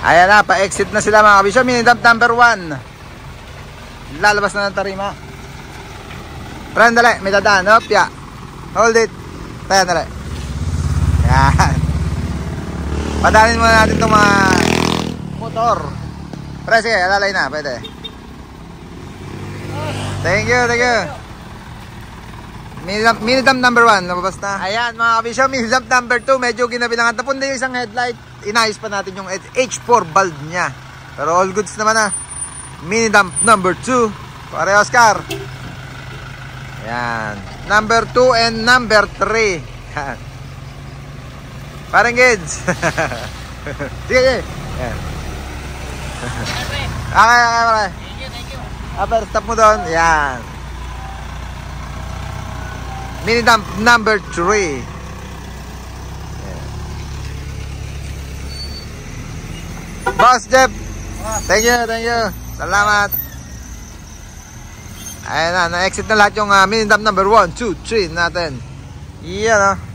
Ayan na, pa-exit na sila mga kabisyo. Mini dump number 1. Lalabas na ng tarima. Friend, dali, may dadaan. Hop, ya. Hold it. Tayo, dali. Ayan. Padanin muna natin itong mga motor. Pre, sige, alalay na, pwede. Thank you, thank you. Mini dump number 1, nababas na. Ayan mga kabisyo, mini dump number 2. Medyo ginabilangan. Napunta yung isang headlight. Inayos pa natin yung H4 bulb niya. Pero all goods naman na. Mini dump number 2. Pare Oscar. Ayan. Number 2 and number 3. Ayan. Parang kids. Sige, sige. Ayan. Okay, pare. Thank you. Upper, stop mo doon. Ayan. Mini dump number 3. Boss Jeff, thank you. Salamat. Ayan na, na-exit na lahat yung mini dump number 1, 2, 3 natin. Yan o.